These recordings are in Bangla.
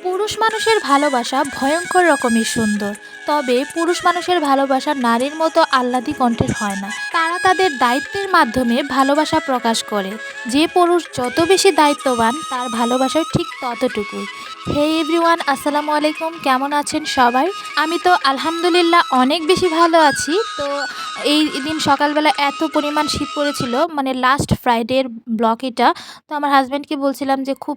পুরুষ মানুষের ভালোবাসা ভয়ঙ্কর রকমের সুন্দর। তবে পুরুষ মানুষের ভালোবাসা নারীর মতো আহ্লাদি কণ্ঠের হয় না। তারা তাদের দায়িত্বের মাধ্যমে ভালোবাসা প্রকাশ করে। যে পুরুষ যত বেশি দায়িত্ববান তার ভালোবাসাও ঠিক ততটুকুই। হে এভরিওয়ান, আসসালামু আলাইকুম। কেমন আছেন সবাই? আমি তো আলহামদুলিল্লাহ অনেক বেশি ভালো আছি। তো এই দিন সকালবেলা এত পরিমাণ শীত পড়েছিল, মানে লাস্ট ফ্রাইডের ব্লগ এটা। তো আমার হাজব্যান্ডকে বলছিলাম যে খুব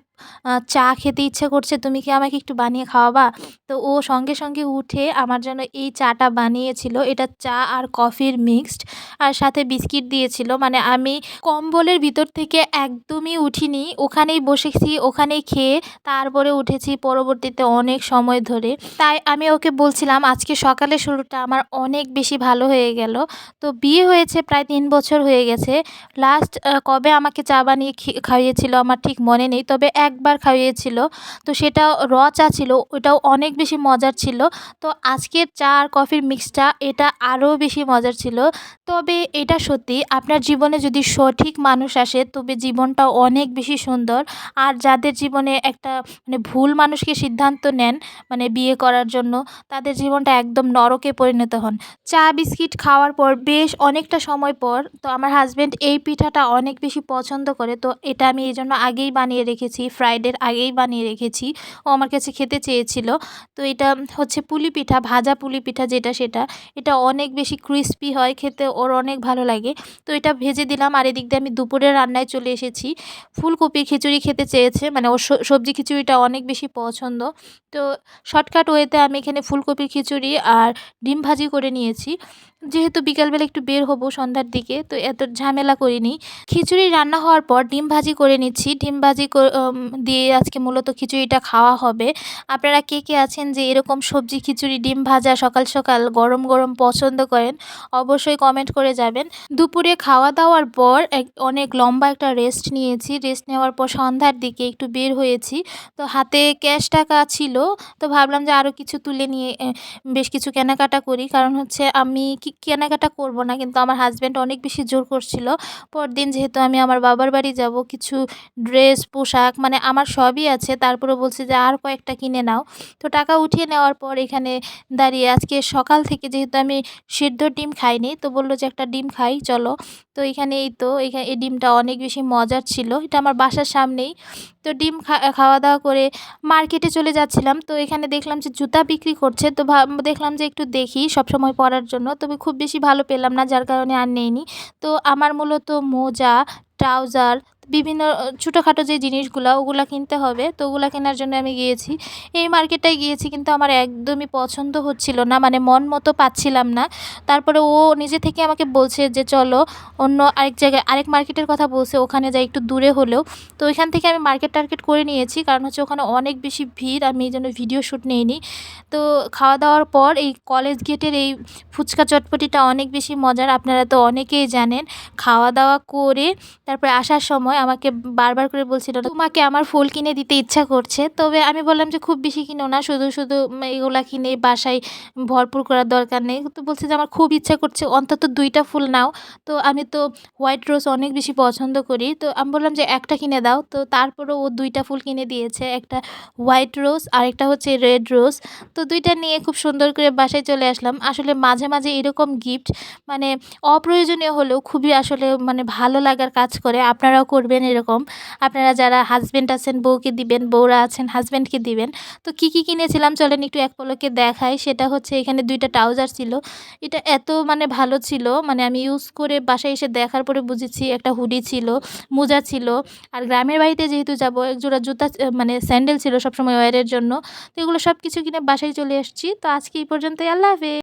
চা খেতে ইচ্ছে করছে, তুমি কি আমাকে একটু বানিয়ে খাওয়াবা? তো ও সঙ্গে সঙ্গে উঠে আমার জন্য এই চাটা বানিয়েছিল। এটা চা আর কফির মিক্সড, আর সাথে বিস্কিট দিয়েছিল। মানে আমি কম্বলের ভিতর থেকে একদমই উঠিনি, ওখানেই বসেছি, ওখানেই খেয়ে তারপরে উঠেছি পরবর্তীতে অনেক সময় ধরে। তাই আমি ওকে বলছিলাম আজকে সকালের শুরুটা আমার অনেক বেশি ভালো হয়ে গেল। তো বিয়ে হয়েছে প্রায় ৩ বছর হয়ে গেছে। লাস্ট কবে আমাকে চা বানিয়ে খাইয়েছিল আমার ঠিক মনে নেই, তবে একবার খাইয়েছিল। তো সেটা চা ছিল, ওটাও অনেক বেশি মজার ছিল। তো আজকের চা আর কফির মিক্সটা এটা আরও বেশি মজার ছিল। তবে এটা সত্যি, আপনার জীবনে যদি সঠিক মানুষ আসে তবে জীবনটা অনেক বেশি সুন্দর। আর যাদের জীবনে একটা মানে ভুল মানুষকে সিদ্ধান্ত নেন মানে বিয়ে করার জন্য, তাদের জীবনটা একদম নরকে পরিণত হন। চা বিস্কিট খাওয়ার পর বেশ অনেকটা সময় পর তো আমার হাজব্যান্ড এই পিঠাটা অনেক বেশি পছন্দ করে। তো এটা আমি এই জন্য আগেই বানিয়ে রেখেছি, ফ্রাইডের আগেই বানিয়ে রেখেছি। ও আমার কাছে খেতে চেয়েছিল। তো এটা হচ্ছে পুলি পিঠা, ভাজা পুলি পিঠা যেটা সেটা। এটা অনেক বেশি ক্রিস্পি হয়, খেতে ওর অনেক ভালো লাগে। তো এটা ভেজে দিলাম, আর এদিক দিয়ে আমি দুপুরের রান্নায় চলে এসেছি। ফুলকপির খিচুড়ি খেতে চেয়েছে, মানে ওর সবজি খিচুড়িটা অনেক বেশি পছন্দ। তো শর্টকাট ওয়েতে আমি এখানে ফুলকপির খিচুড়ি আর ডিম ভাজি করে নিয়েছি। যেহেতু বিকালবেলা একটু বের হব সন্ধ্যার দিকে, তো এত ঝামেলা করিনি। খিচুড়ি রান্না হওয়ার পর ডিম ভাজি করে নিচ্ছি। ডিম ভাজি দিয়ে আজকে মূলত খিচুড়িটা খাওয়া হবে। আপনারা কে কে আছেন যে এরকম সবজি খিচুড়ি ডিম ভাজা সকাল সকাল গরম গরম পছন্দ করেন? অবশ্যই কমেন্ট করে যাবেন। দুপুরে খাওয়া দাওয়ার পর অনেক লম্বা একটা রেস্ট নিয়েছি। রেস্ট নেওয়ার পর সন্ধ্যার দিকে একটু বের হয়েছি। তো হাতে ক্যাশ টাকা ছিল, তো ভাবলাম যে আরও কিছু তুলে নিয়ে বেশ কিছু কেনাকাটা করি। কারণ হচ্ছে আমি কেনাকাটা করব না, কিন্তু আমার হাজব্যান্ড অনেক বেশি জোর করছিল। পরদিন যেহেতু আমি আমার বাবার বাড়ি যাব, কিছু ড্রেস পোশাক মানে আমার সবই আছে, তারপরে বলছে যে আর কয়েকটা কিনে নাও। তো টাকা উঠিয়ে নেওয়ার পর এখানে দাঁড়িয়ে আজকে সকাল থেকে যেহেতু আমি সিদ্ধ ডিম খাইনি, তো বললো যে একটা ডিম খাই চলো। তো এখানে এই তো এখানে এই ডিমটা অনেক বেশি মজার ছিল, এটা আমার বাসার সামনেই। তো ডিম খাওয়া দাওয়া করে মার্কেটে চলে যাচ্ছিলাম। তো এখানে দেখলাম যে জুতা বিক্রি করছে, তো দেখলাম যে একটু দেখি সবসময় পরার জন্য, তবে খুব বেশি ভালো পেলাম না, যার কারণে আর নেইনি। তো আমার মূলত মোজা, ট্রাউজার, বিভিন্ন ছোটোখাটো যে জিনিসগুলো ওগুলা কিনতে হবে, তো ওগুলা কেনার জন্য আমি গিয়েছি। এই মার্কেটটায় গিয়েছি, কিন্তু আমার একদমই পছন্দ হচ্ছিল না, মানে মন মতো পাচ্ছিলাম না। তারপরে ও নিজে থেকে আমাকে বলছে যে চলো অন্য আরেক জায়গায়, আরেক মার্কেটের কথা বলছে, ওখানে যাই একটু দূরে হলেও। তো ওইখান থেকে আমি মার্কেট টার্কেট করে নিয়েছি, কারণ হচ্ছে ওখানে অনেক বেশি ভিড়, আমি এই জন্য ভিডিও শ্যুট নিইনি। তো খাওয়া দাওয়ার পর এই কলেজ গেটের এই ফুচকা চটপটিটা অনেক বেশি মজার, আপনারা তো অনেকেই জানেন। খাওয়া দাওয়া করে তারপরে আসার সময় আমাকে বারবার করে বলছিল তোমাকে আমার ফুল কিনে দিতে ইচ্ছা করছে। তবে আমি বললাম যে খুব বেশি কিনো না, শুধু শুধু এগুলা কিনে বাসায় ভরপুর করার দরকার নেই। তো বলছে যে আমার খুব ইচ্ছা করছে, অন্তত 2টা ফুল নাও। তো আমি তো হোয়াইট রোজ অনেক বেশি পছন্দ করি, তো আমি বললাম যে একটা কিনে দাও। তো তারপরেও ও 2টা ফুল কিনে দিয়েছে, একটা হোয়াইট রোজ আর একটা হচ্ছে রেড রোজ। তো 2টা নিয়ে খুব সুন্দর করে বাসায় চলে আসলাম। আসলে মাঝে মাঝে এরকম গিফট মানে অপ্রয়োজনীয় হলেও খুবই আসলে মানে ভালো লাগার কাজ করে। আপনারাও করবেন এরকম, আপনারা যারা হাজব্যান্ড আছেন বউকে দিবেন, বউরা আছেন হাজব্যান্ডকে দিবেন। তো কী কী কিনেছিলাম চলেন একটু এক পলকে দেখাই। সেটা হচ্ছে এখানে 2টা ট্রাউজার ছিল, এটা এত মানে ভালো ছিল, মানে আমি ইউজ করে বাসায় এসে দেখার পরে বুঝেছি। একটা হুডি ছিল, মোজা ছিল, আর গ্রামের বাড়িতে যেহেতু যাব একজোড়া জুতা মানে স্যান্ডেল ছিল সবসময় ওয়্যারের জন্য। তো এগুলো সব কিছু কিনে বাসায় চলে এসেছি। তো আজকে এই পর্যন্তই, আল্লাহ হাফেজ।